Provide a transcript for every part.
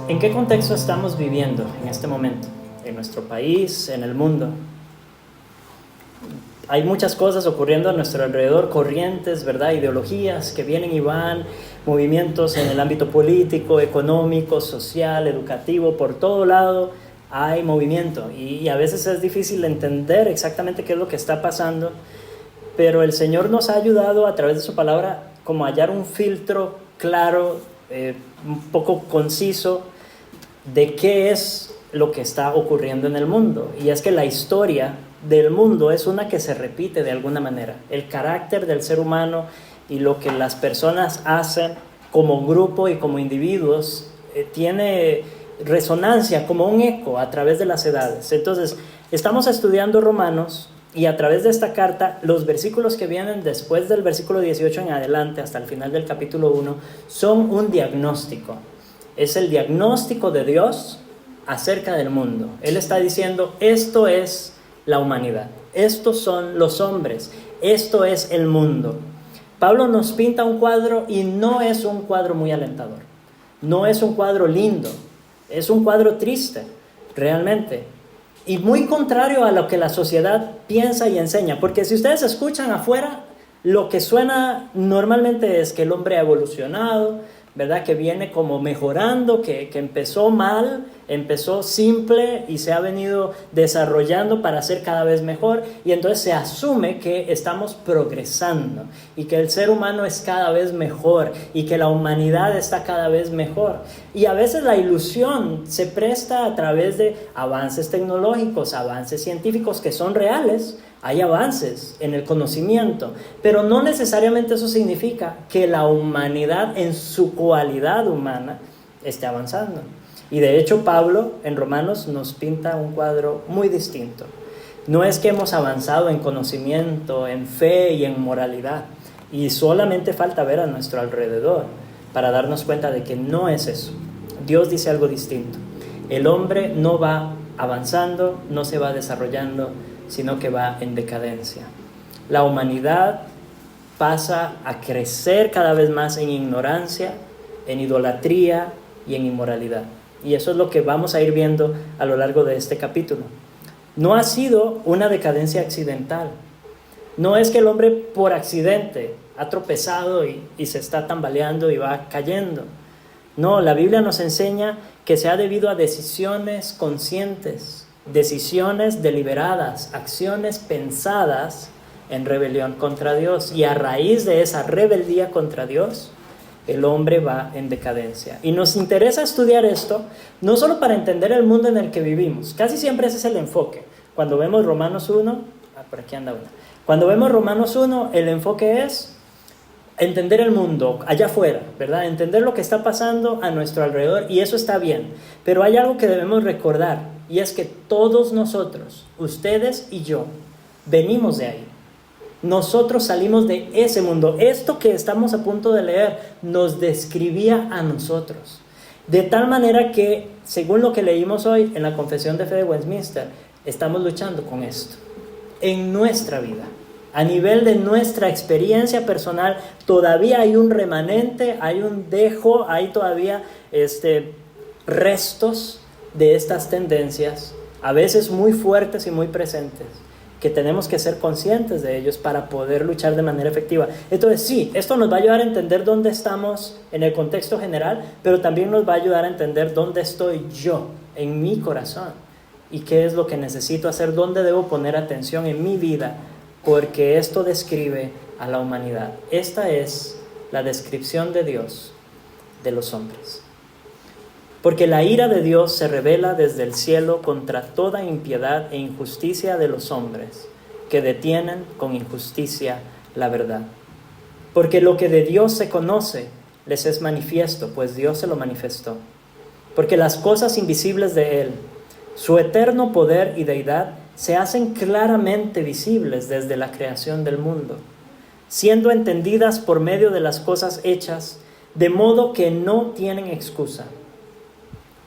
¿En qué contexto estamos viviendo en este momento? En nuestro país, en el mundo. Hay muchas cosas ocurriendo a nuestro alrededor, corrientes, ¿verdad? Ideologías que vienen y van, movimientos en el ámbito político, económico, social, educativo, por todo lado hay movimiento y a veces es difícil entender exactamente qué es lo que está pasando, pero el Señor nos ha ayudado a través de su palabra como a hallar un filtro claro, un poco conciso de qué es lo que está ocurriendo en el mundo. Y es que la historia del mundo es una que se repite de alguna manera. El carácter del ser humano y lo que las personas hacen como grupo y como individuos tiene resonancia, como un eco a través de las edades. Entonces, estamos estudiando Romanos y a través de esta carta, los versículos que vienen después del versículo 18 en adelante hasta el final del capítulo 1 son un diagnóstico. Es el diagnóstico de Dios acerca del mundo. Él está diciendo, esto es la humanidad, estos son los hombres, esto es el mundo. Pablo nos pinta un cuadro y no es un cuadro muy alentador, no es un cuadro lindo, es un cuadro triste, realmente, y muy contrario a lo que la sociedad piensa y enseña, porque si ustedes escuchan afuera, lo que suena normalmente es que el hombre ha evolucionado, ¿verdad? Que viene como mejorando, que empezó mal, empezó simple y se ha venido desarrollando para ser cada vez mejor, y entonces se asume que estamos progresando y que el ser humano es cada vez mejor y que la humanidad está cada vez mejor. Y a veces la ilusión se presta a través de avances tecnológicos, avances científicos que son reales. Hay avances en el conocimiento, pero no necesariamente eso significa que la humanidad en su cualidad humana esté avanzando. Y de hecho Pablo en Romanos nos pinta un cuadro muy distinto. No es que hemos avanzado en conocimiento, en fe y en moralidad, y solamente falta ver a nuestro alrededor para darnos cuenta de que no es eso. Dios dice algo distinto. El hombre no va avanzando, no se va desarrollando, sino que va en decadencia. La humanidad pasa a crecer cada vez más en ignorancia, en idolatría y en inmoralidad. Y eso es lo que vamos a ir viendo a lo largo de este capítulo. No ha sido una decadencia accidental. No es que el hombre por accidente ha tropezado y se está tambaleando y va cayendo. No, la Biblia nos enseña que se ha debido a decisiones conscientes, decisiones deliberadas, acciones pensadas en rebelión contra Dios. Y a raíz de esa rebeldía contra Dios, el hombre va en decadencia. Y nos interesa estudiar esto, no solo para entender el mundo en el que vivimos. Casi siempre ese es el enfoque. Cuando vemos Romanos 1, por aquí anda una. Cuando vemos Romanos 1, el enfoque es entender el mundo allá afuera, ¿verdad? Entender lo que está pasando a nuestro alrededor, y eso está bien. Pero hay algo que debemos recordar, y es que todos nosotros, ustedes y yo, venimos de ahí. Nosotros salimos de ese mundo. Esto que estamos a punto de leer nos describía a nosotros. De tal manera que, según lo que leímos hoy en la Confesión de Fe de Westminster, estamos luchando con esto en nuestra vida. A nivel de nuestra experiencia personal, todavía hay un remanente, hay un dejo, hay todavía restos de estas tendencias, a veces muy fuertes y muy presentes, que tenemos que ser conscientes de ellos para poder luchar de manera efectiva. Entonces sí, esto nos va a ayudar a entender dónde estamos en el contexto general, pero también nos va a ayudar a entender dónde estoy yo, en mi corazón, y qué es lo que necesito hacer, dónde debo poner atención en mi vida, porque esto describe a la humanidad. Esta es la descripción de Dios de los hombres. Porque la ira de Dios se revela desde el cielo contra toda impiedad e injusticia de los hombres, que detienen con injusticia la verdad. Porque lo que de Dios se conoce les es manifiesto, pues Dios se lo manifestó. Porque las cosas invisibles de Él, su eterno poder y deidad, se hacen claramente visibles desde la creación del mundo, siendo entendidas por medio de las cosas hechas, de modo que no tienen excusa.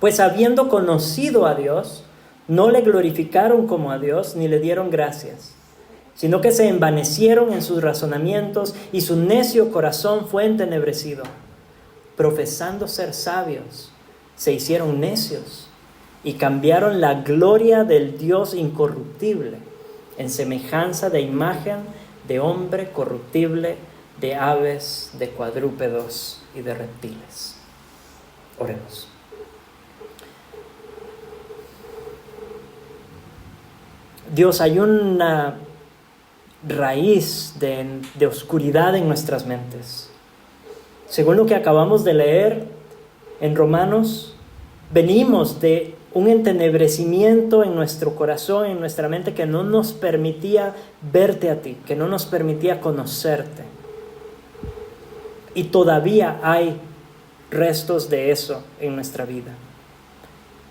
Pues habiendo conocido a Dios, no le glorificaron como a Dios, ni le dieron gracias, sino que se envanecieron en sus razonamientos y su necio corazón fue entenebrecido. Profesando ser sabios, se hicieron necios y cambiaron la gloria del Dios incorruptible en semejanza de imagen de hombre corruptible, de aves, de cuadrúpedos y de reptiles. Oremos. Dios, hay una raíz de oscuridad en nuestras mentes. Según lo que acabamos de leer en Romanos, venimos de un entenebrecimiento en nuestro corazón, en nuestra mente, que no nos permitía verte a ti, que no nos permitía conocerte. Y todavía hay restos de eso en nuestra vida.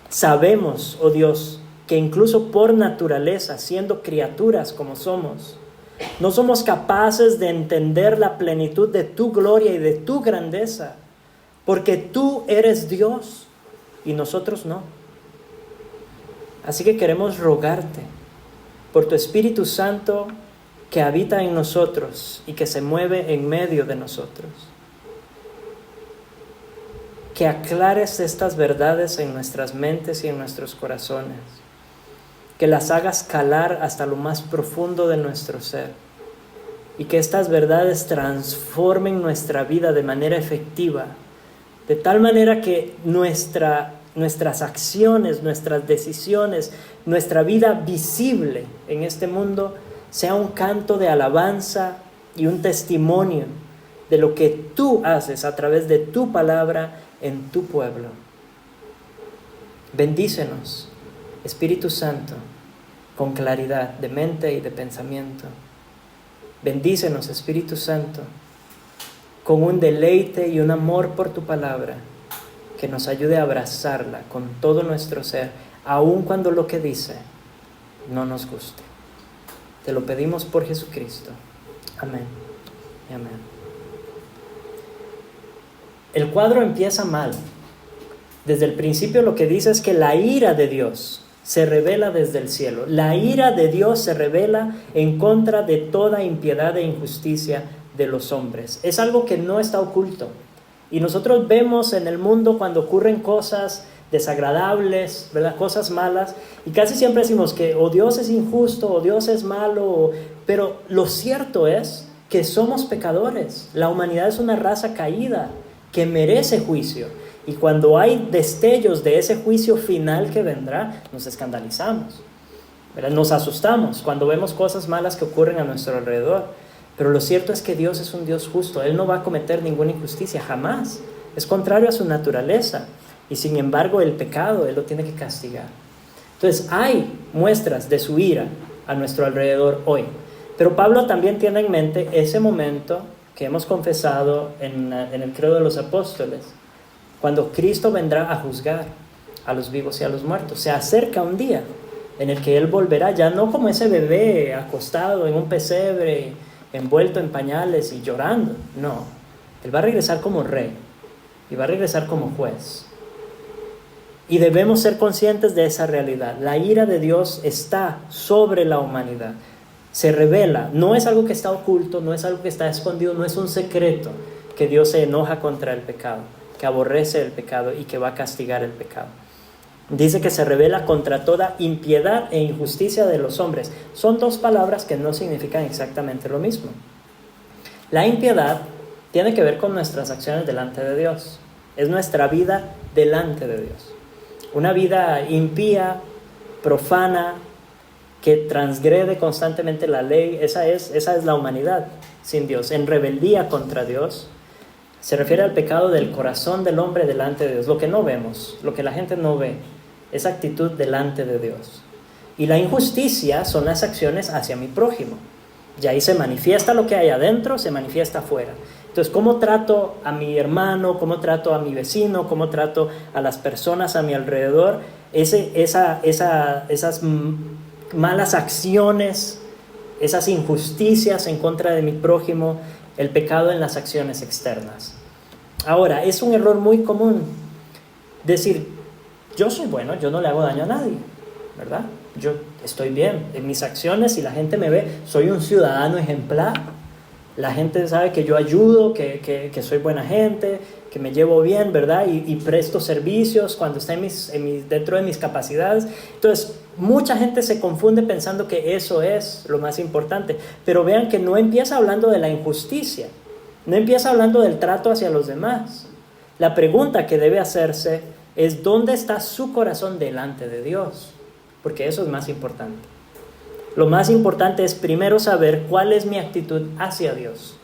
Sabemos, oh Dios, que incluso por naturaleza, siendo criaturas como somos, no somos capaces de entender la plenitud de tu gloria y de tu grandeza, porque tú eres Dios y nosotros no. Así que queremos rogarte por tu Espíritu Santo que habita en nosotros y que se mueve en medio de nosotros, que aclares estas verdades en nuestras mentes y en nuestros corazones, que las hagas calar hasta lo más profundo de nuestro ser y que estas verdades transformen nuestra vida de manera efectiva, de tal manera que nuestras acciones, nuestras decisiones, nuestra vida visible en este mundo sea un canto de alabanza y un testimonio de lo que tú haces a través de tu palabra en tu pueblo. Bendícenos, Espíritu Santo, con claridad de mente y de pensamiento. Bendícenos, Espíritu Santo, con un deleite y un amor por tu palabra, que nos ayude a abrazarla con todo nuestro ser, aun cuando lo que dice no nos guste. Te lo pedimos por Jesucristo. Amén y amén. El cuadro empieza mal. Desde el principio lo que dice es que la ira de Dios se revela desde el cielo. La ira de Dios se revela en contra de toda impiedad e injusticia de los hombres. Es algo que no está oculto. Y nosotros vemos en el mundo cuando ocurren cosas desagradables, ¿verdad? Cosas malas, y casi siempre decimos que o Dios es injusto o Dios es malo, pero lo cierto es que somos pecadores. La humanidad es una raza caída que merece juicio. Y cuando hay destellos de ese juicio final que vendrá, nos escandalizamos, ¿verdad? Nos asustamos cuando vemos cosas malas que ocurren a nuestro alrededor. Pero lo cierto es que Dios es un Dios justo. Él no va a cometer ninguna injusticia, jamás. Es contrario a su naturaleza. Y sin embargo, el pecado, Él lo tiene que castigar. Entonces, hay muestras de su ira a nuestro alrededor hoy. Pero Pablo también tiene en mente ese momento que hemos confesado en el credo de los apóstoles, cuando Cristo vendrá a juzgar a los vivos y a los muertos. Se acerca un día en el que Él volverá, ya no como ese bebé acostado en un pesebre, envuelto en pañales y llorando. No, Él va a regresar como rey y va a regresar como juez. Y debemos ser conscientes de esa realidad. La ira de Dios está sobre la humanidad. Se revela, no es algo que está oculto, no es algo que está escondido, no es un secreto que Dios se enoja contra el pecado, que aborrece el pecado y que va a castigar el pecado. Dice que se revela contra toda impiedad e injusticia de los hombres. Son dos palabras que no significan exactamente lo mismo. La impiedad tiene que ver con nuestras acciones delante de Dios. Es nuestra vida delante de Dios. Una vida impía, profana, que transgrede constantemente la ley, esa es la humanidad sin Dios, en rebeldía contra Dios. Se refiere al pecado del corazón del hombre delante de Dios, lo que no vemos, lo que la gente no ve, esa actitud delante de Dios. Y la injusticia son las acciones hacia mi prójimo. Y ahí se manifiesta lo que hay adentro, se manifiesta afuera. Entonces, ¿cómo trato a mi hermano? ¿Cómo trato a mi vecino? ¿Cómo trato a las personas a mi alrededor? Esas malas acciones, esas injusticias en contra de mi prójimo, el pecado en las acciones externas. Ahora, es un error muy común decir, yo soy bueno, yo no le hago daño a nadie, ¿verdad? Yo estoy bien en mis acciones y la gente me ve, soy un ciudadano ejemplar. La gente sabe que yo ayudo, que soy buena gente, que me llevo bien, ¿verdad? Y presto servicios cuando está dentro de mis capacidades. Entonces, mucha gente se confunde pensando que eso es lo más importante. Pero vean que no empieza hablando de la injusticia, no empieza hablando del trato hacia los demás. La pregunta que debe hacerse es: ¿dónde está su corazón delante de Dios? Porque eso es más importante. Lo más importante es primero saber cuál es mi actitud hacia Dios,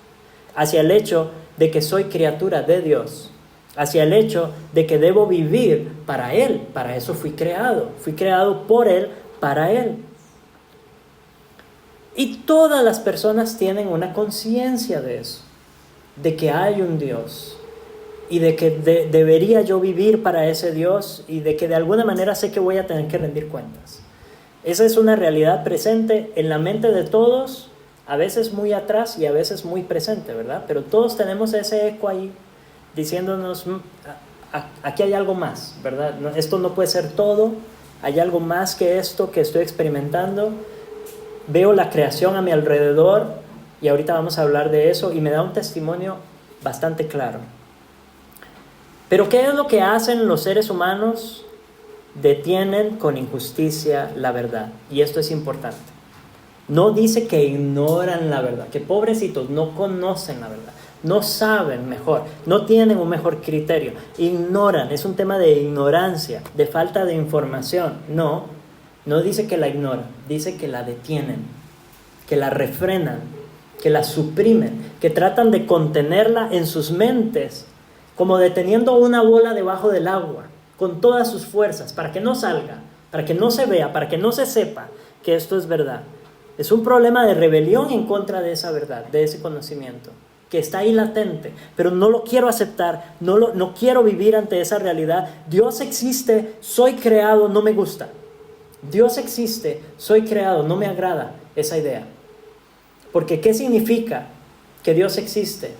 hacia el hecho de que soy criatura de Dios, hacia el hecho de que debo vivir para Él. Para eso fui creado por Él, para Él. Y todas las personas tienen una conciencia de eso, de que hay un Dios y de que debería yo vivir para ese Dios y de que de alguna manera sé que voy a tener que rendir cuentas. Esa es una realidad presente en la mente de todos, a veces muy atrás y a veces muy presente, ¿verdad? Pero todos tenemos ese eco ahí diciéndonos: aquí hay algo más, ¿verdad? Esto no puede ser todo, hay algo más que esto que estoy experimentando. Veo la creación a mi alrededor y ahorita vamos a hablar de eso y me da un testimonio bastante claro. Pero ¿qué es lo que hacen los seres humanos? Detienen con injusticia la verdad. Y esto es importante. No dice que ignoran la verdad, que pobrecitos no conocen la verdad, no saben mejor, no tienen un mejor criterio, ignoran. Es un tema de ignorancia, de falta de información. No dice que la ignoran, dice que la detienen, que la refrenan, que la suprimen, que tratan de contenerla en sus mentes, como deteniendo una bola debajo del agua, con todas sus fuerzas, para que no salga, para que no se vea, para que no se sepa que esto es verdad. Es un problema de rebelión en contra de esa verdad, de ese conocimiento, que está ahí latente, pero no lo quiero aceptar, no quiero vivir ante esa realidad. Dios existe, soy creado, no me gusta. Dios existe, soy creado, no me agrada esa idea. Porque ¿qué significa que Dios existe?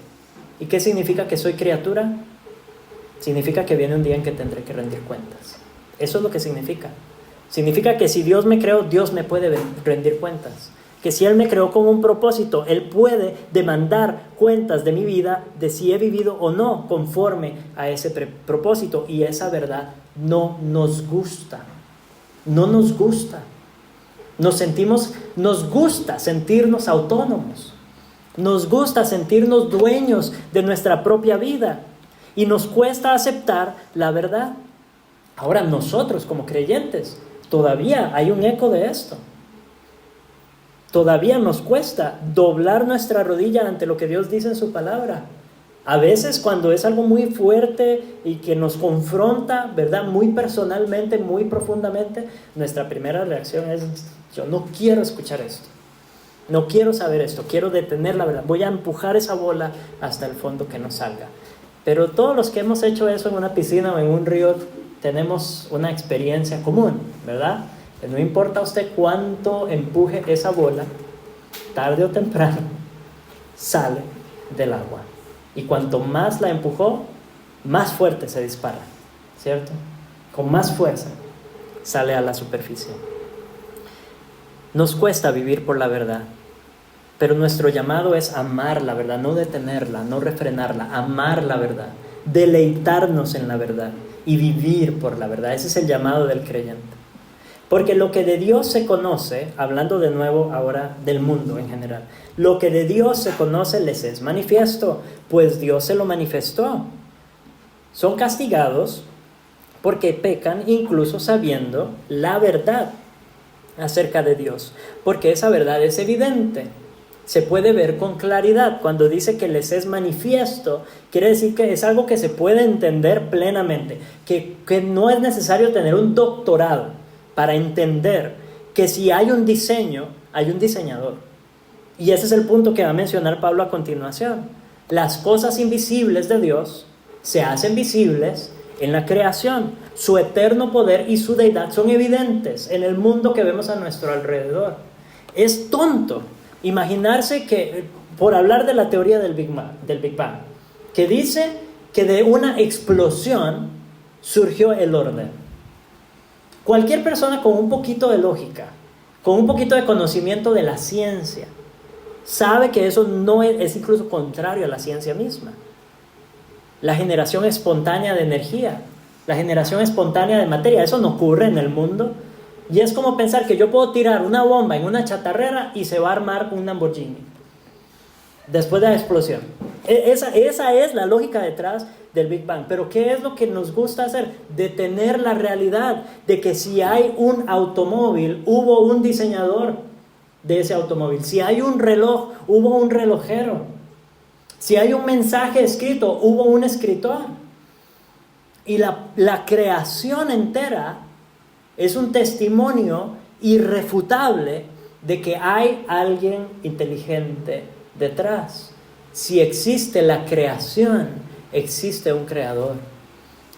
¿Y qué significa que soy criatura? Significa que viene un día en que tendré que rendir cuentas. Eso es lo que significa. Significa que si Dios me creó, Dios me puede rendir cuentas. Que si Él me creó con un propósito, Él puede demandar cuentas de mi vida, de si he vivido o no conforme a ese propósito. Y esa verdad no nos gusta. No nos gusta. Nos gusta sentirnos autónomos. Nos gusta sentirnos dueños de nuestra propia vida. Y nos cuesta aceptar la verdad. Ahora nosotros como creyentes, todavía hay un eco de esto. Todavía nos cuesta doblar nuestra rodilla ante lo que Dios dice en su palabra. A veces cuando es algo muy fuerte y que nos confronta, ¿verdad? Muy personalmente, muy profundamente, nuestra primera reacción es: yo no quiero escuchar esto. No quiero saber esto, quiero detener la verdad. Voy a empujar esa bola hasta el fondo que no salga. Pero todos los que hemos hecho eso en una piscina o en un río tenemos una experiencia común, ¿verdad? Que no importa a usted cuánto empuje esa bola, tarde o temprano sale del agua. Y cuanto más la empujó, más fuerte se dispara, ¿cierto? Con más fuerza sale a la superficie. Nos cuesta vivir por la verdad. Pero nuestro llamado es amar la verdad, no detenerla, no refrenarla, amar la verdad, deleitarnos en la verdad y vivir por la verdad. Ese es el llamado del creyente. Porque lo que de Dios se conoce, hablando de nuevo ahora del mundo en general, lo que de Dios se conoce les es manifiesto, pues Dios se lo manifestó. Son castigados porque pecan incluso sabiendo la verdad acerca de Dios, porque esa verdad es evidente. Se puede ver con claridad. Cuando dice que les es manifiesto, quiere decir que es algo que se puede entender plenamente, que no es necesario tener un doctorado para entender que si hay un diseño, hay un diseñador. Y ese es el punto que va a mencionar Pablo a continuación. Las cosas invisibles de Dios se hacen visibles en la creación. Su eterno poder y su deidad son evidentes en el mundo que vemos a nuestro alrededor. Es tonto imaginarse que, por hablar de la teoría del Big Bang, que dice que de una explosión surgió el orden. Cualquier persona con un poquito de lógica, con un poquito de conocimiento de la ciencia, sabe que eso no es incluso contrario a la ciencia misma. La generación espontánea de energía, la generación espontánea de materia, eso no ocurre en el mundo. Y es como pensar que yo puedo tirar una bomba en una chatarrera y se va a armar un Lamborghini después de la explosión. Esa es la lógica detrás del Big Bang. Pero ¿qué es lo que nos gusta hacer? Detener la realidad de que si hay un automóvil, hubo un diseñador de ese automóvil. Si hay un reloj, hubo un relojero. Si hay un mensaje escrito, hubo un escritor. Y la creación entera es un testimonio irrefutable de que hay alguien inteligente detrás. Si existe la creación, existe un creador.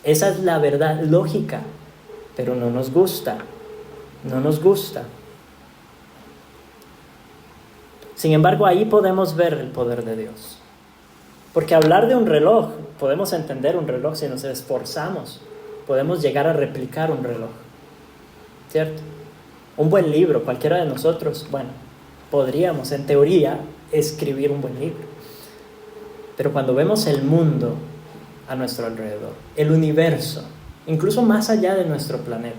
Esa es la verdad lógica, pero no nos gusta. No nos gusta. Sin embargo, ahí podemos ver el poder de Dios. Porque hablar de un reloj, podemos entender un reloj si nos esforzamos. Podemos llegar a replicar un reloj. ¿Cierto? Un buen libro, cualquiera de nosotros, bueno, podríamos en teoría escribir un buen libro. Pero cuando vemos el mundo a nuestro alrededor, el universo, incluso más allá de nuestro planeta,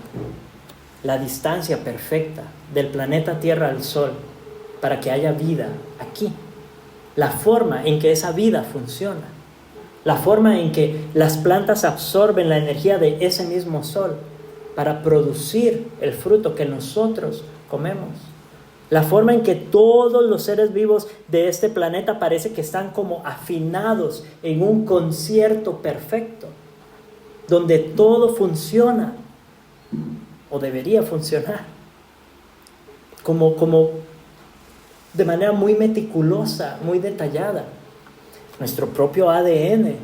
la distancia perfecta del planeta Tierra al Sol para que haya vida aquí, la forma en que esa vida funciona, la forma en que las plantas absorben la energía de ese mismo sol para producir el fruto que nosotros comemos, la forma en que todos los seres vivos de este planeta parece que están como afinados en un concierto perfecto, donde todo funciona, o debería funcionar, como de manera muy meticulosa, muy detallada. Nuestro propio ADN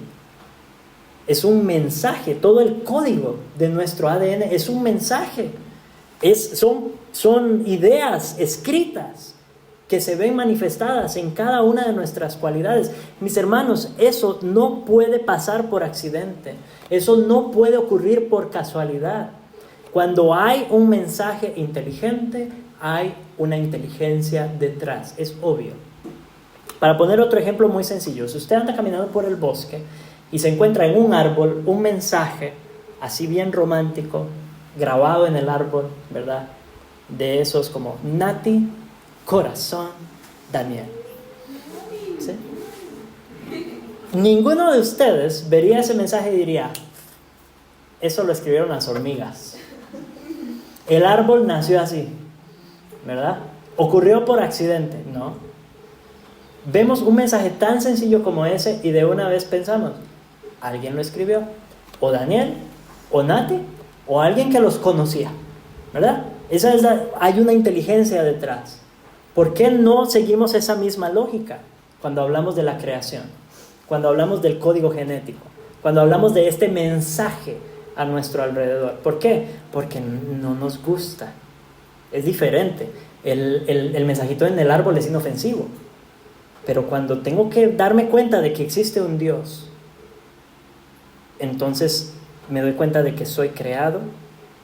es un mensaje, todo el código de nuestro ADN es un mensaje, son ideas escritas que se ven manifestadas en cada una de nuestras cualidades. Mis hermanos, eso no puede pasar por accidente, eso no puede ocurrir por casualidad. Cuando hay un mensaje inteligente, hay una inteligencia detrás, es obvio. Para poner otro ejemplo muy sencillo, si usted anda caminando por el bosque y se encuentra en un árbol un mensaje así bien romántico, grabado en el árbol, ¿verdad? De esos como Nati, corazón, Daniel. ¿Sí? Ninguno de ustedes vería ese mensaje y diría, eso lo escribieron las hormigas. El árbol nació así, ¿verdad? ¿Ocurrió por accidente? No. Vemos un mensaje tan sencillo como ese y de una vez pensamos, alguien lo escribió, o Daniel, o Nati, o alguien que los conocía, ¿verdad? Hay una inteligencia detrás. ¿Por qué no seguimos esa misma lógica cuando hablamos de la creación? Cuando hablamos del código genético, cuando hablamos de este mensaje a nuestro alrededor. ¿Por qué? Porque no nos gusta. Es diferente. El mensajito en el árbol es inofensivo. Pero cuando tengo que darme cuenta de que existe un Dios, entonces me doy cuenta de que soy creado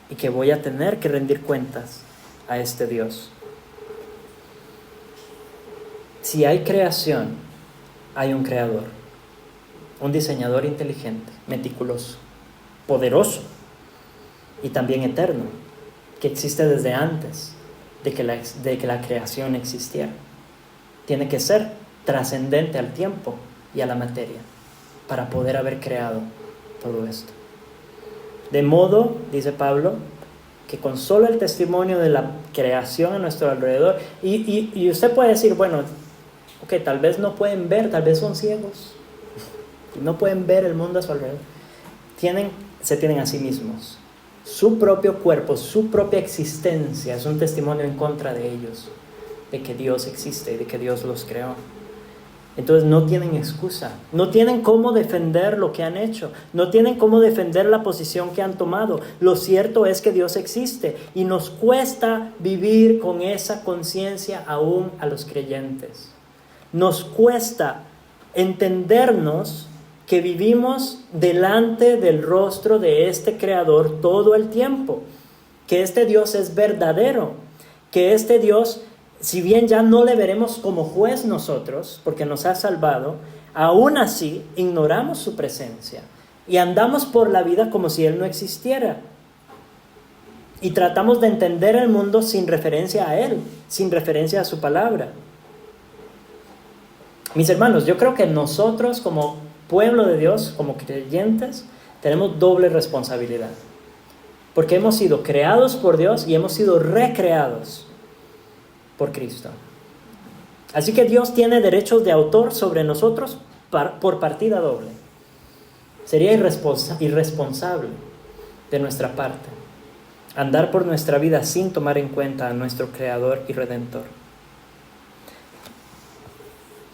y que voy a tener que rendir cuentas a este Dios. Si hay creación, hay un creador, un diseñador inteligente, meticuloso, poderoso y también eterno, que existe desde antes de que la creación existiera. Tiene que ser trascendente al tiempo y a la materia para poder haber creado todo esto. De modo, dice Pablo, que con solo el testimonio de la creación a nuestro alrededor, y usted puede decir, bueno, ok, tal vez no pueden ver, tal vez son ciegos, no pueden ver el mundo a su alrededor, se tienen a sí mismos. Su propio cuerpo, su propia existencia es un testimonio en contra de ellos, de que Dios existe y de que Dios los creó. Entonces no tienen excusa, no tienen cómo defender lo que han hecho, no tienen cómo defender la posición que han tomado. Lo cierto es que Dios existe y nos cuesta vivir con esa conciencia aún a los creyentes. Nos cuesta entendernos que vivimos delante del rostro de este Creador todo el tiempo, que este Dios es verdadero, que este Dios si bien ya no le veremos como juez nosotros, porque nos ha salvado, aún así ignoramos su presencia y andamos por la vida como si Él no existiera. Y tratamos de entender el mundo sin referencia a Él, sin referencia a su palabra. Mis hermanos, yo creo que nosotros como pueblo de Dios, como creyentes, tenemos doble responsabilidad. Porque hemos sido creados por Dios y hemos sido recreados por Cristo. Así que Dios tiene derechos de autor sobre nosotros por partida doble. Sería irresponsable de nuestra parte andar por nuestra vida sin tomar en cuenta a nuestro Creador y Redentor.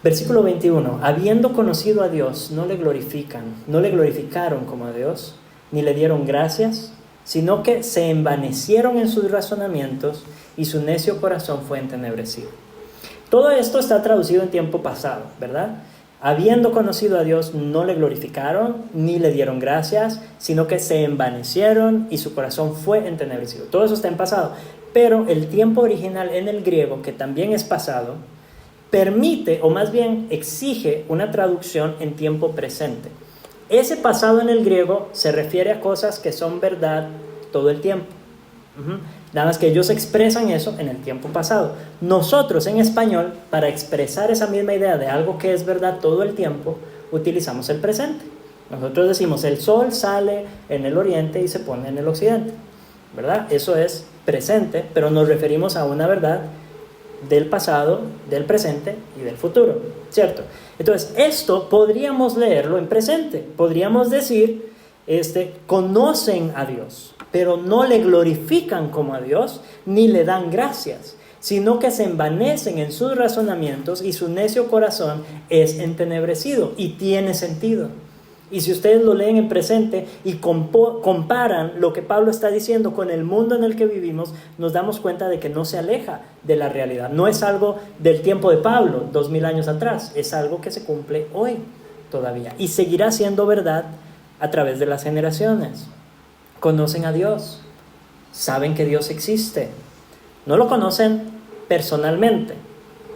Versículo 21. Habiendo conocido a Dios, no le glorificaron como a Dios, ni le dieron gracias, sino que se envanecieron en sus razonamientos y su necio corazón fue entenebrecido. Todo esto está traducido en tiempo pasado, ¿verdad? Habiendo conocido a Dios, no le glorificaron, ni le dieron gracias, sino que se envanecieron y su corazón fue entenebrecido. Todo eso está en pasado, pero el tiempo original en el griego, que también es pasado, permite, o más bien exige, una traducción en tiempo presente. Ese pasado en el griego se refiere a cosas que son verdad todo el tiempo. Nada más que ellos expresan eso en el tiempo pasado. Nosotros en español, para expresar esa misma idea de algo que es verdad todo el tiempo, utilizamos el presente. Nosotros decimos, el sol sale en el oriente y se pone en el occidente, ¿verdad? Eso es presente, pero nos referimos a una verdad del pasado, del presente y del futuro, ¿cierto? Entonces, esto podríamos leerlo en presente. Podríamos decir, conocen a Dios, pero no le glorifican como a Dios, ni le dan gracias, sino que se envanecen en sus razonamientos y su necio corazón es entenebrecido. Y tiene sentido. Y si ustedes lo leen en presente y comparan lo que Pablo está diciendo con el mundo en el que vivimos, nos damos cuenta de que no se aleja de la realidad. No es algo del tiempo de Pablo, 2000 años atrás. Es algo que se cumple hoy todavía. Y seguirá siendo verdad a través de las generaciones. Conocen a Dios. Saben que Dios existe. No lo conocen personalmente.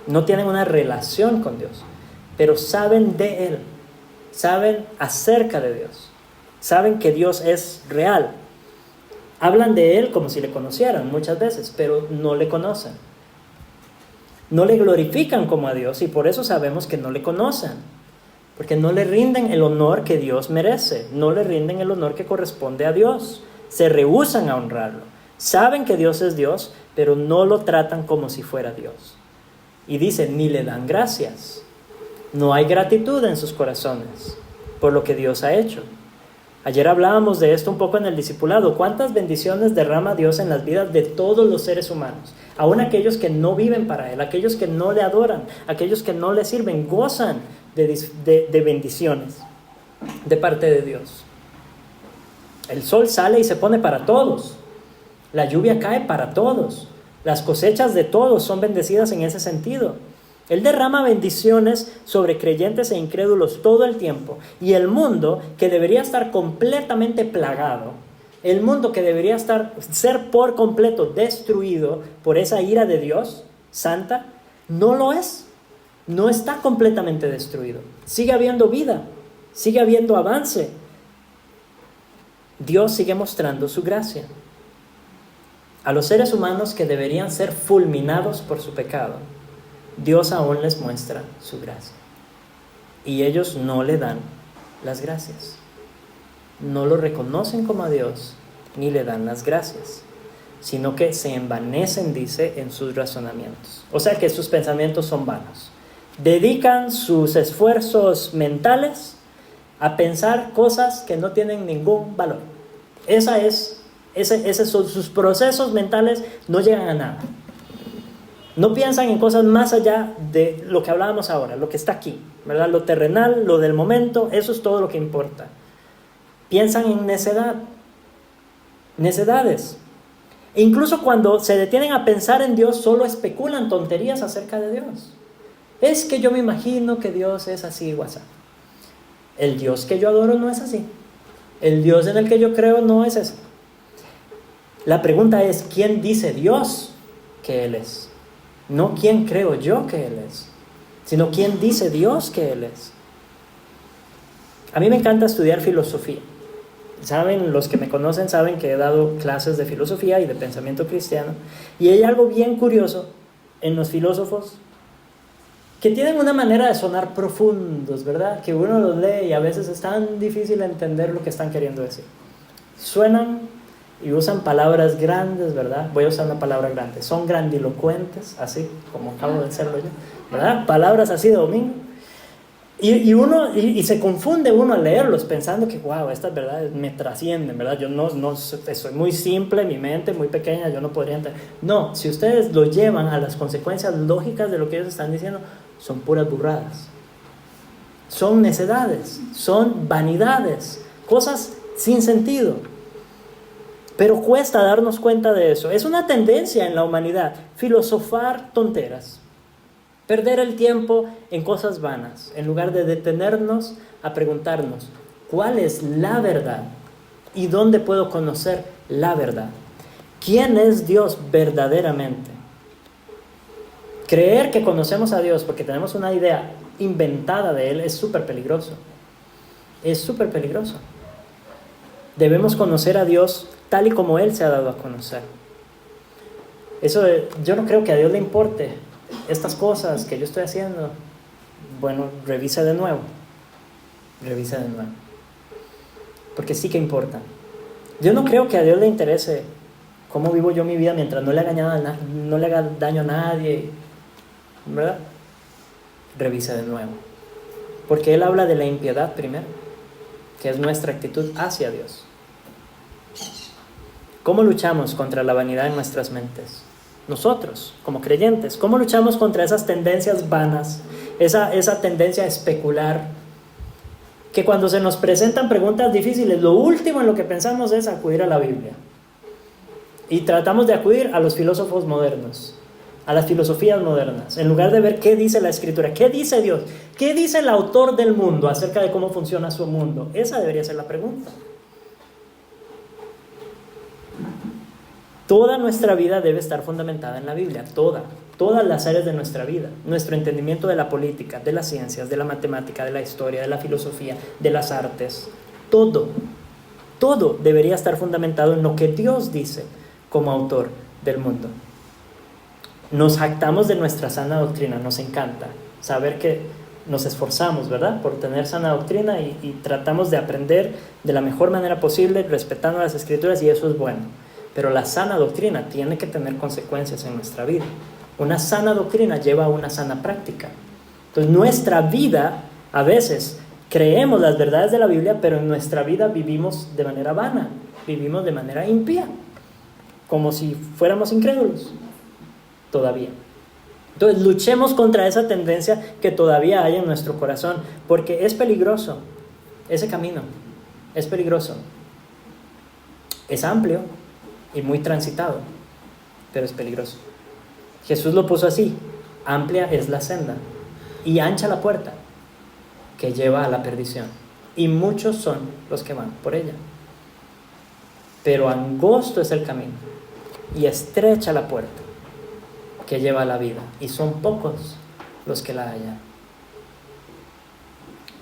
No tienen una relación con Dios. Pero saben de Él. Saben acerca de Dios. Saben que Dios es real. Hablan de Él como si le conocieran muchas veces, pero no le conocen. No le glorifican como a Dios y por eso sabemos que no le conocen. Porque no le rinden el honor que Dios merece. No le rinden el honor que corresponde a Dios. Se rehúsan a honrarlo. Saben que Dios es Dios, pero no lo tratan como si fuera Dios. Y dicen, ni le dan gracias. No hay gratitud en sus corazones por lo que Dios ha hecho. Ayer hablábamos de esto un poco en el discipulado. ¿Cuántas bendiciones derrama Dios en las vidas de todos los seres humanos? Aún aquellos que no viven para Él, aquellos que no le adoran, aquellos que no le sirven, gozan de bendiciones de parte de Dios. El sol sale y se pone para todos. La lluvia cae para todos. Las cosechas de todos son bendecidas en ese sentido. Él derrama bendiciones sobre creyentes e incrédulos todo el tiempo. Y el mundo, que debería estar completamente plagado, el mundo que debería ser por completo destruido por esa ira de Dios santa, no lo es. No está completamente destruido. Sigue habiendo vida, sigue habiendo avance. Dios sigue mostrando su gracia. A los seres humanos que deberían ser fulminados por su pecado, Dios aún les muestra su gracia. Y ellos no le dan las gracias. No lo reconocen como a Dios, ni le dan las gracias, sino que se envanecen, dice, en sus razonamientos. O sea que sus pensamientos son vanos. Dedican sus esfuerzos mentales a pensar cosas que no tienen ningún valor. Sus procesos mentales no llegan a nada. No piensan en cosas más allá de lo que hablábamos ahora, lo que está aquí, ¿verdad? Lo terrenal, lo del momento, eso es todo lo que importa. Piensan en necedades. E incluso cuando se detienen a pensar en Dios, solo especulan tonterías acerca de Dios. Es que yo me imagino que Dios es así, WhatsApp. El Dios que yo adoro no es así. El Dios en el que yo creo no es ese. La pregunta es, ¿quién dice Dios que Él es? No quién creo yo que Él es, sino quién dice Dios que Él es. A mí me encanta estudiar filosofía. Saben, los que me conocen saben que he dado clases de filosofía y de pensamiento cristiano. Y hay algo bien curioso en los filósofos que tienen una manera de sonar profundos, ¿verdad? Que uno los lee y a veces es tan difícil entender lo que están queriendo decir. Suenan y usan palabras grandes, ¿verdad? Voy a usar una palabra grande. Son grandilocuentes, así como acabo de serlo yo, ¿verdad? Palabras así de domingo. Y se confunde uno al leerlos pensando que, wow, estas verdades me trascienden, ¿verdad? Yo no soy muy simple, mi mente muy pequeña, yo no podría entender. No, si ustedes lo llevan a las consecuencias lógicas de lo que ellos están diciendo, son puras burradas. Son necedades, son vanidades, cosas sin sentido. Pero cuesta darnos cuenta de eso. Es una tendencia en la humanidad, filosofar tonteras. Perder el tiempo en cosas vanas, en lugar de detenernos a preguntarnos, ¿cuál es la verdad? ¿Y dónde puedo conocer la verdad? ¿Quién es Dios verdaderamente? Creer que conocemos a Dios porque tenemos una idea inventada de Él es súper peligroso. Es súper peligroso. Debemos conocer a Dios tal y como Él se ha dado a conocer. Yo no creo que a Dios le importe estas cosas que yo estoy haciendo. Bueno, revisa de nuevo. Porque sí que importa. Yo no creo que a Dios le interese cómo vivo yo mi vida mientras no le haga daño a nadie, ¿verdad? Revisa de nuevo. Porque Él habla de la impiedad primero, que es nuestra actitud hacia Dios. ¿Cómo luchamos contra la vanidad en nuestras mentes? Nosotros, como creyentes, ¿cómo luchamos contra esas tendencias vanas, esa tendencia a especular? Que cuando se nos presentan preguntas difíciles, lo último en lo que pensamos es acudir a la Biblia. Y tratamos de acudir a los filósofos modernos, a las filosofías modernas, en lugar de ver qué dice la Escritura, qué dice Dios, qué dice el autor del mundo acerca de cómo funciona su mundo. Esa debería ser la pregunta. Toda nuestra vida debe estar fundamentada en la Biblia, todas las áreas de nuestra vida. Nuestro entendimiento de la política, de las ciencias, de la matemática, de la historia, de la filosofía, de las artes, todo debería estar fundamentado en lo que Dios dice como autor del mundo. Nos jactamos de nuestra sana doctrina, nos encanta saber que nos esforzamos, ¿verdad?, por tener sana doctrina y tratamos de aprender de la mejor manera posible, respetando las Escrituras, y eso es bueno. Pero la sana doctrina tiene que tener consecuencias en nuestra vida. Una sana doctrina lleva a una sana práctica. Entonces, nuestra vida, a veces, creemos las verdades de la Biblia, pero en nuestra vida vivimos de manera vana, vivimos de manera impía, como si fuéramos incrédulos, todavía. Entonces, luchemos contra esa tendencia que todavía hay en nuestro corazón, porque es peligroso, ese camino, es peligroso. Es amplio y muy transitado, pero es peligroso. Jesús lo puso así: amplia es la senda y ancha la puerta que lleva a la perdición, y muchos son los que van por ella. Pero angosto es el camino y estrecha la puerta que lleva a la vida, y son pocos los que la hallan.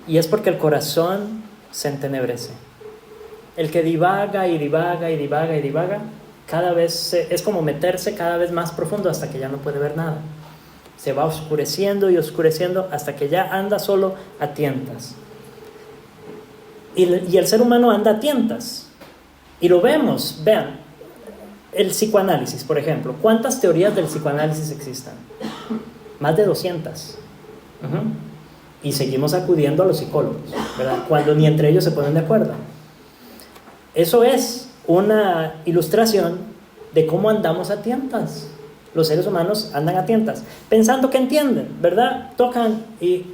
Y es porque el corazón se entenebrece. El que divaga, cada vez es como meterse cada vez más profundo hasta que ya no puede ver nada. Se va oscureciendo y oscureciendo hasta que ya anda solo a tientas. Y el ser humano anda a tientas. Y lo vemos, vean, el psicoanálisis, por ejemplo. ¿Cuántas teorías del psicoanálisis existen? Más de 200. Y seguimos acudiendo a los psicólogos, ¿verdad?, cuando ni entre ellos se ponen de acuerdo. Eso es una ilustración de cómo andamos a tientas. Los seres humanos andan a tientas, pensando que entienden, ¿verdad? Tocan y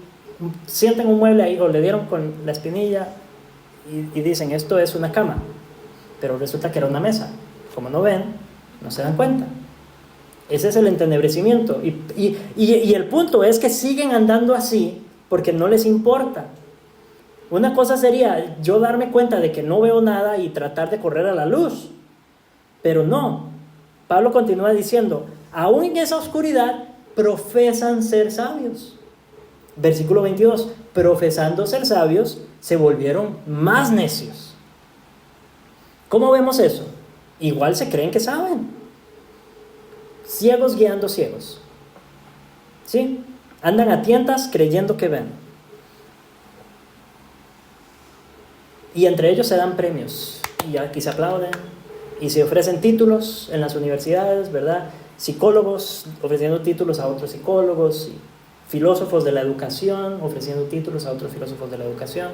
sienten un mueble ahí, o le dieron con la espinilla y dicen, esto es una cama, pero resulta que era una mesa. Como no ven, no se dan cuenta. Ese es el entenebrecimiento. Y el punto es que siguen andando así porque no les importa. Una cosa sería yo darme cuenta de que no veo nada y tratar de correr a la luz, pero no. Pablo continúa diciendo, aún en esa oscuridad profesan ser sabios. Versículo 22, profesando ser sabios, se volvieron más necios. ¿Cómo vemos eso? Igual se creen que saben. Ciegos guiando ciegos. ¿Sí? Andan a tientas creyendo que ven. Y entre ellos se dan premios. Y aquí se aplauden. Y se ofrecen títulos en las universidades, ¿verdad? Psicólogos ofreciendo títulos a otros psicólogos. Y filósofos de la educación ofreciendo títulos a otros filósofos de la educación.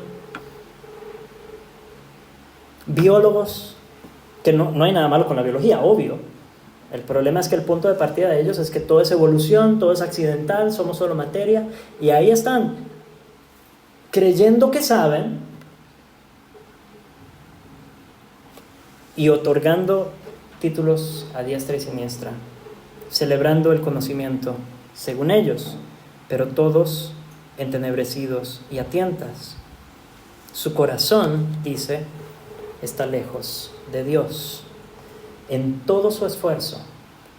Biólogos, que no hay nada malo con la biología, obvio. El problema es que el punto de partida de ellos es que todo es evolución, todo es accidental, somos solo materia. Y ahí están, creyendo que saben y otorgando títulos a diestra y siniestra, celebrando el conocimiento según ellos, pero todos entenebrecidos y a tientas. Su corazón, dice, está lejos de Dios. En todo su esfuerzo,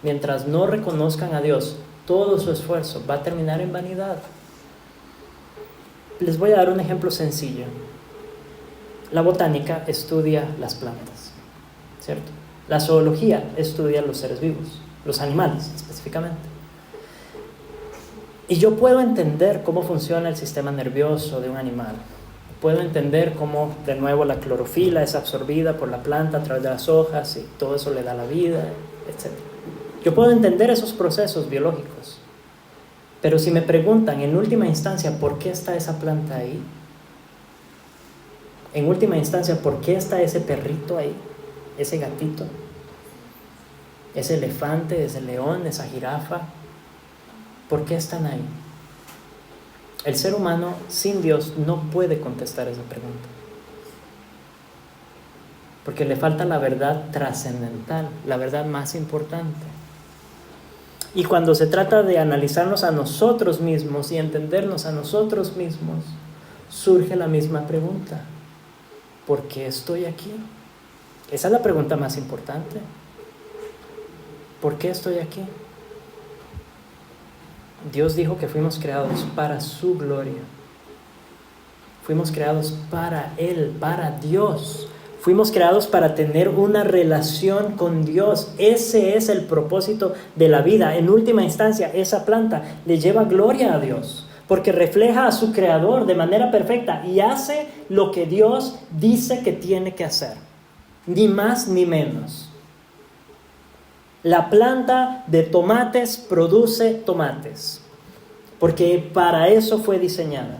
mientras no reconozcan a Dios, todo su esfuerzo va a terminar en vanidad. Les voy a dar un ejemplo sencillo. La botánica estudia las plantas, ¿cierto? La zoología estudia los seres vivos, los animales específicamente. Y yo puedo entender cómo funciona el sistema nervioso de un animal. Puedo entender cómo, de nuevo, la clorofila es absorbida por la planta a través de las hojas y todo eso le da la vida, etc. Yo puedo entender esos procesos biológicos. Pero si me preguntan, en última instancia, ¿por qué está esa planta ahí? En última instancia, ¿por qué está ese perrito ahí? Ese gatito, ese elefante, ese león, esa jirafa. ¿Por qué están ahí? El ser humano sin Dios no puede contestar esa pregunta. Porque le falta la verdad trascendental, la verdad más importante. Y cuando se trata de analizarnos a nosotros mismos y entendernos a nosotros mismos, surge la misma pregunta. ¿Por qué estoy aquí? Esa es la pregunta más importante. ¿Por qué estoy aquí? Dios dijo que fuimos creados para su gloria. Fuimos creados para Él, para Dios. Fuimos creados para tener una relación con Dios. Ese es el propósito de la vida. En última instancia, esa planta le lleva gloria a Dios, porque refleja a su Creador de manera perfecta y hace lo que Dios dice que tiene que hacer. Ni más ni menos. La planta de tomates produce tomates, porque para eso fue diseñada.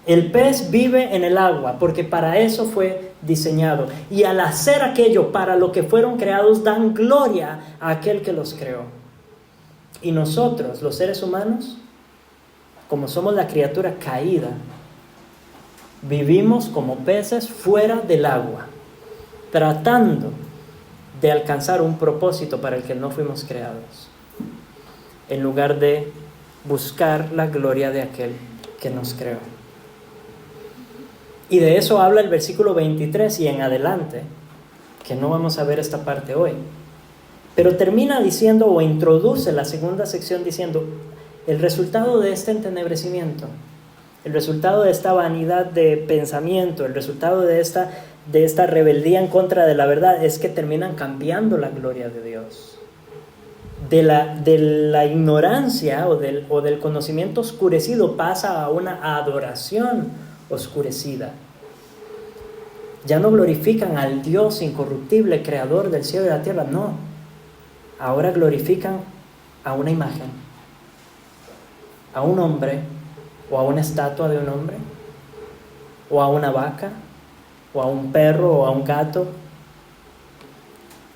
El pez vive en el agua, porque para eso fue diseñado. Y al hacer aquello para lo que fueron creados, dan gloria a aquel que los creó. Y nosotros, los seres humanos, como somos la criatura caída, vivimos como peces fuera del agua, tratando de alcanzar un propósito para el que no fuimos creados, en lugar de buscar la gloria de aquel que nos creó. Y de eso habla el versículo 23 y en adelante, que no vamos a ver esta parte hoy. Pero termina diciendo, o introduce la segunda sección diciendo, el resultado de este entenebrecimiento, el resultado de esta vanidad de pensamiento, el resultado de esta rebeldía en contra de la verdad, es que terminan cambiando la gloria de Dios. De la ignorancia o del conocimiento oscurecido pasa a una adoración oscurecida. Ya no glorifican al Dios incorruptible, creador del cielo y la tierra, no. Ahora glorifican a una imagen, a un hombre, o a una estatua de un hombre, o a una vaca, o a un perro, o a un gato,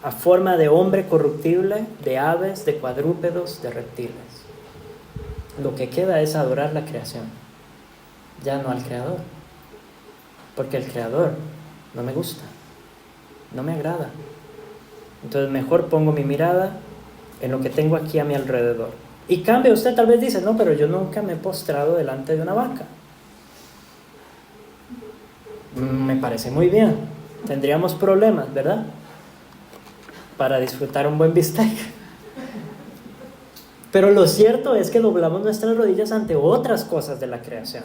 a forma de hombre corruptible, de aves, de cuadrúpedos, de reptiles. Lo que queda es adorar la creación, ya no al Creador, porque el Creador no me gusta, no me agrada. Entonces mejor pongo mi mirada en lo que tengo aquí a mi alrededor. Y cambia, usted tal vez dice, no, pero yo nunca me he postrado delante de una vaca. Me parece muy bien. Tendríamos problemas, ¿verdad? Para disfrutar un buen bistec. Pero lo cierto es que doblamos nuestras rodillas ante otras cosas de la creación.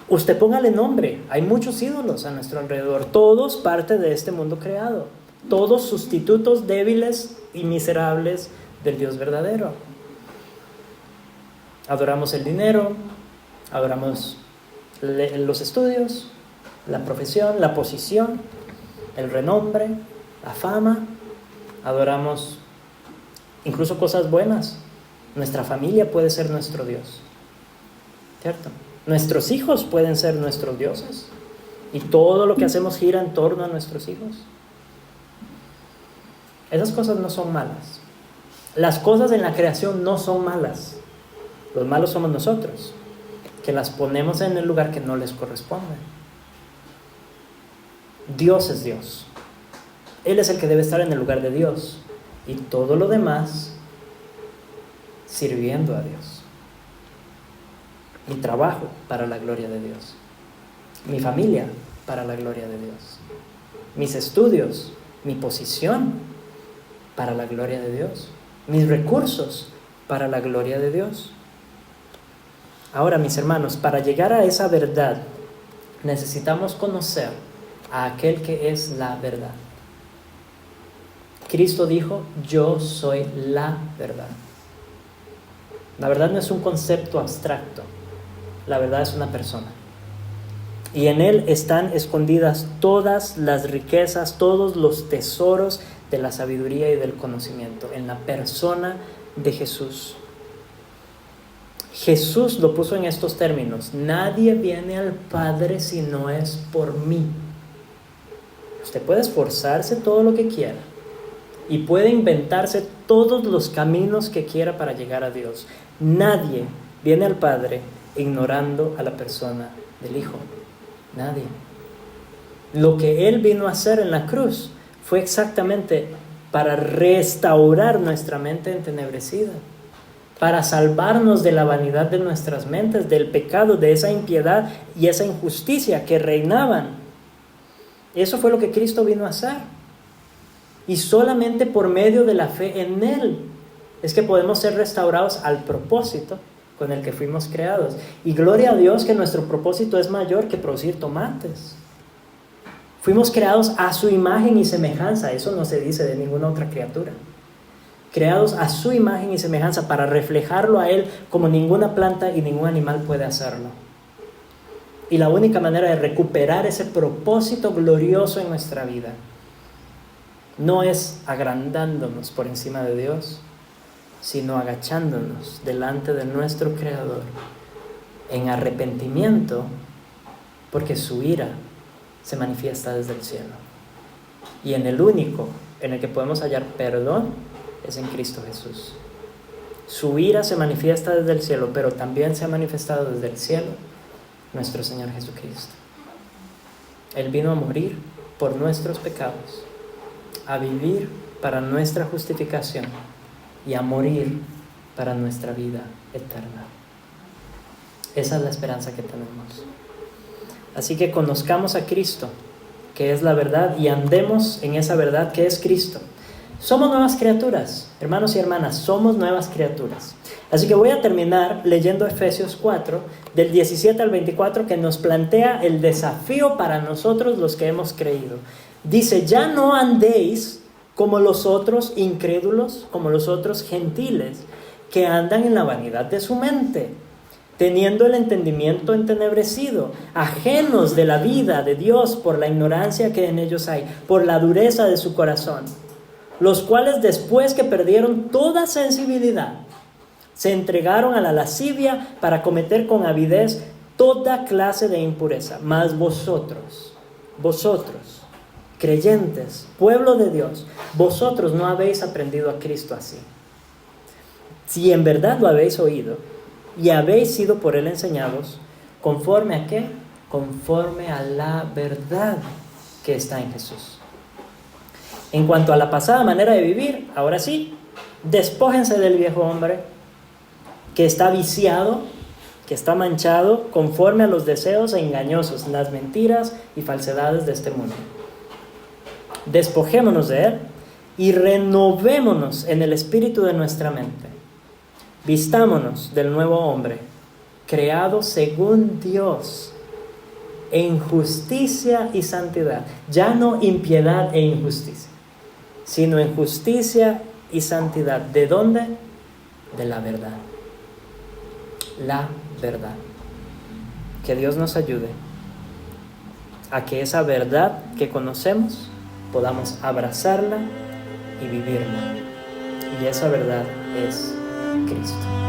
Usted póngale nombre, hay muchos ídolos a nuestro alrededor, todos parte de este mundo creado, todos sustitutos débiles y miserables del Dios verdadero. Adoramos el dinero, adoramos los estudios, la profesión, la posición, el renombre, la fama, adoramos incluso cosas buenas. Nuestra familia puede ser nuestro Dios, ¿cierto? Nuestros hijos pueden ser nuestros dioses y todo lo que hacemos gira en torno a nuestros hijos. Esas cosas no son malas. Las cosas en la creación no son malas. Los malos somos nosotros, que las ponemos en el lugar que no les corresponde. Dios es Dios. Él es el que debe estar en el lugar de Dios y todo lo demás sirviendo a Dios. Mi trabajo para la gloria de Dios. Mi familia para la gloria de Dios. Mis estudios, mi posición para la gloria de Dios. Mis recursos para la gloria de Dios. Ahora, mis hermanos, para llegar a esa verdad necesitamos conocer a aquel que es la verdad. Cristo dijo: yo soy la verdad. La verdad no es un concepto abstracto. La verdad es una persona. Y en Él están escondidas todas las riquezas, todos los tesoros de la sabiduría y del conocimiento, en la persona de Jesús. Jesús lo puso en estos términos: nadie viene al Padre si no es por mí. Usted puede esforzarse todo lo que quiera y puede inventarse todos los caminos que quiera para llegar a Dios. Nadie viene al Padre ignorando a la persona del Hijo. Nadie. Lo que Él vino a hacer en la cruz fue exactamente para restaurar nuestra mente entenebrecida, para salvarnos de la vanidad de nuestras mentes, del pecado, de esa impiedad y esa injusticia que reinaban. Eso fue lo que Cristo vino a hacer. Y solamente por medio de la fe en Él es que podemos ser restaurados al propósito con el que fuimos creados. Y gloria a Dios que nuestro propósito es mayor que producir tomates. Fuimos creados a su imagen y semejanza. Eso no se dice de ninguna otra criatura. Creados a su imagen y semejanza para reflejarlo a Él como ninguna planta y ningún animal puede hacerlo. Y la única manera de recuperar ese propósito glorioso en nuestra vida no es agrandándonos por encima de Dios, sino agachándonos delante de nuestro Creador en arrepentimiento, porque su ira se manifiesta desde el cielo. Y en el único en el que podemos hallar perdón es en Cristo Jesús. Su ira se manifiesta desde el cielo, pero también se ha manifestado desde el cielo nuestro Señor Jesucristo. Él vino a morir por nuestros pecados, a vivir para nuestra justificación y a morir para nuestra vida eterna. Esa es la esperanza que tenemos. Así que conozcamos a Cristo, que es la verdad, y andemos en esa verdad que es Cristo. Somos nuevas criaturas, hermanos y hermanas, somos nuevas criaturas. Así que voy a terminar leyendo Efesios 4, del 17 al 24, que nos plantea el desafío para nosotros los que hemos creído. Dice: ya no andéis como los otros incrédulos, como los otros gentiles, que andan en la vanidad de su mente, teniendo el entendimiento entenebrecido, ajenos de la vida de Dios por la ignorancia que en ellos hay, por la dureza de su corazón, los cuales después que perdieron toda sensibilidad, se entregaron a la lascivia para cometer con avidez toda clase de impureza. Mas vosotros, creyentes, pueblo de Dios, vosotros no habéis aprendido a Cristo así. Si en verdad lo habéis oído y habéis sido por Él enseñados, ¿conforme a qué? Conforme a la verdad que está en Jesús. En cuanto a la pasada manera de vivir, ahora sí, despójense del viejo hombre que está viciado, que está manchado conforme a los deseos engañosos, las mentiras y falsedades de este mundo. Despojémonos de él y renovémonos en el espíritu de nuestra mente. Vistámonos del nuevo hombre, creado según Dios, en justicia y santidad. Ya no impiedad e injusticia, sino en justicia y santidad. ¿De dónde? De la verdad. La verdad. Que Dios nos ayude a que esa verdad que conocemos podamos abrazarla y vivirla. Y esa verdad es Cristo.